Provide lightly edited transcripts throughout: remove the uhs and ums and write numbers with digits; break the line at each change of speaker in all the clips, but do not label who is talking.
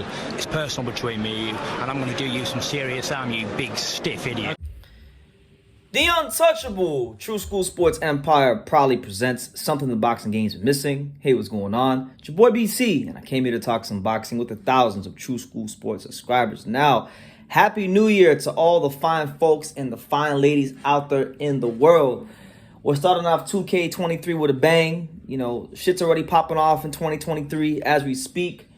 personal. It's personal between me and you, and I'm going to do you some serious harm, you big stiff idiot.
The Untouchable True School Sports Empire proudly presents something the boxing game's been missing. Hey, what's going on? It's your boy BC, and I came here to talk some boxing with the thousands of True School Sports subscribers. Now, Happy New Year to all the fine folks and the fine ladies out there in the world. We're starting off 2K23 with a bang. You know, shit's already popping off in 2023 as we speak.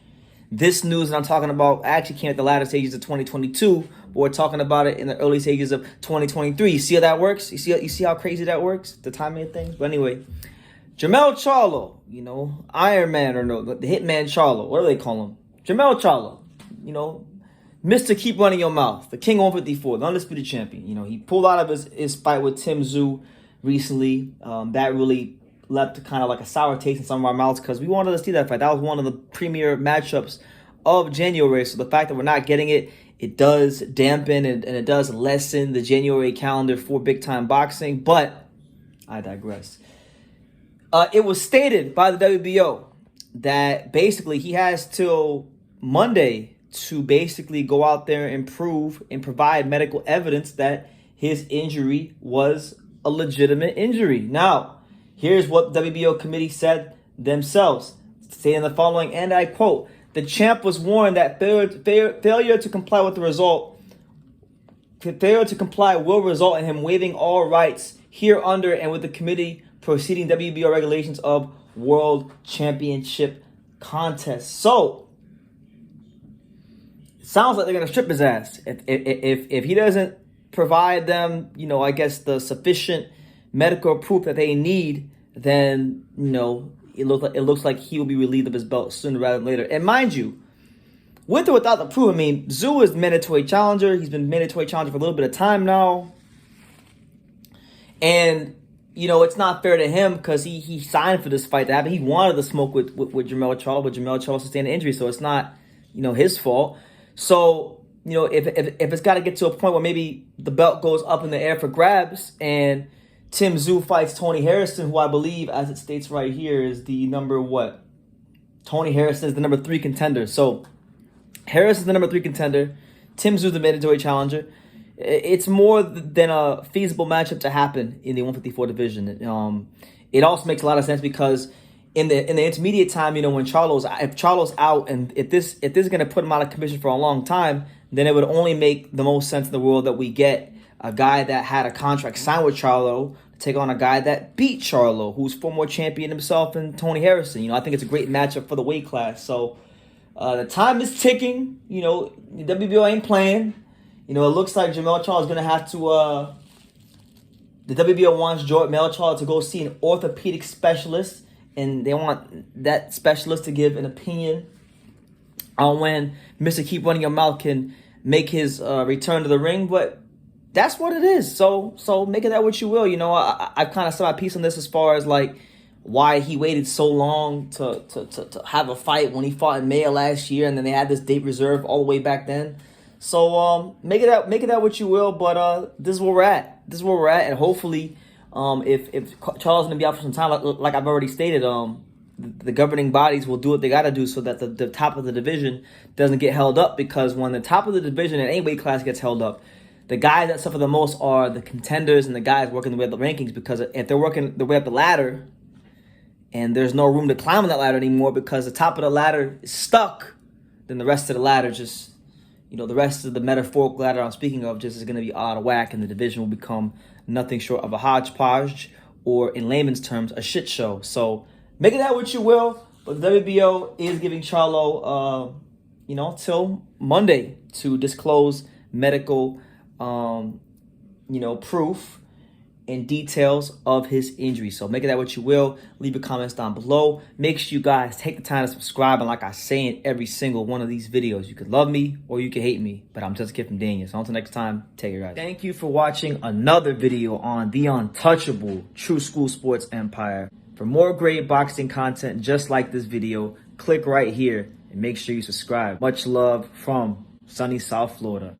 This news that I'm talking about actually came at the latter stages of 2022, but we're talking about it in the early stages of 2023. You see how that works? You see how crazy that works? The timing of things? But anyway, Jermell Charlo, you know, Iron Man or no, the Hitman Charlo, what do they call him? Jermell Charlo, you know, Mr. Keep Running Your Mouth, the King 154, the undisputed champion. You know, he pulled out of his fight with Tim Tszyu recently. That really left kind of like a sour taste in some of our mouths because we wanted to see that fight. That was one of the premier matchups of January. So the fact that we're not getting it, it does dampen and it does lessen the January calendar for big-time boxing. But I digress. It was stated by the WBO that basically he has till Monday to basically go out there and prove and provide medical evidence that his injury was a legitimate injury. Now, here's what the WBO committee said themselves, saying the following, and I quote, "The champ was warned that failure to comply with the result, failure to comply will result in him waiving all rights here under and with the committee proceeding WBO regulations of World Championship contest." So, it sounds like they're going to strip his ass. If he doesn't provide them, you know, I guess the sufficient medical proof that they need, then, you know, it looks like he will be relieved of his belt sooner rather than later. And mind you, with or without the proof, I mean, Tszyu is mandatory challenger. He's been mandatory challenger for a little bit of time now. And, you know, it's not fair to him because he signed for this fight to happen. He wanted to smoke with Jermell Charlo, but Jermell Charlo sustained an injury, so it's not, you know, his fault. So, you know, if it's got to get to a point where maybe the belt goes up in the air for grabs and Tim Tszyu fights Tony Harrison, who I believe, as it states right here, is the number what? Tony Harrison is the number 3 contender. So Harrison's the number 3 contender. Tim Tszyu the mandatory challenger. It's more than a feasible matchup to happen in the 154 division. It also makes a lot of sense because in the intermediate time, you know, when if Charlo's out and if this is going to put him out of commission for a long time, then it would only make the most sense in the world that we get a guy that had a contract signed with Charlo to take on a guy that beat Charlo, who's former champion himself, and Tony Harrison. You know, I think it's a great matchup for the weight class. So the time is ticking. You know, the WBO ain't playing. You know, it looks like Jermell Charlo is going to have to... the WBO wants Jermell Charlo to go see an orthopedic specialist, and they want that specialist to give an opinion on when Mr. Keep Running Your Mouth can make his return to the ring. But that's what it is. So make of that what you will. You know, I kind of saw my piece on this as far as like why he waited so long to have a fight when he fought in May of last year, and then they had this date reserved all the way back then. So make it that what you will. But this is where we're at. This is where we're at, and hopefully, if Charles gonna be out for some time, like I've already stated, the governing bodies will do what they got to do so that the top of the division doesn't get held up. Because when the top of the division in any weight class gets held up, the guys that suffer the most are the contenders and the guys working the way up the rankings. Because if they're working the way up the ladder and there's no room to climb on that ladder anymore because the top of the ladder is stuck, then the rest of the ladder just, you know, the rest of the metaphorical ladder I'm speaking of just is going to be out of whack, and the division will become nothing short of a hodgepodge, or in layman's terms, a shit show. So make of that what you will, but the WBO is giving Charlo, you know, till Monday to disclose medical, you know, proof and details of his injury. So make of that what you will. Leave your comments down below. Make sure you guys take the time to subscribe. And like I say in every single one of these videos, you could love me or you could hate me, but I'm just a kid from Daniel. So until next time, take care, guys. Thank you for watching another video on the Untouchable True School Sports Empire. For more great boxing content just like this video, click right here and make sure you subscribe. Much love from sunny South Florida.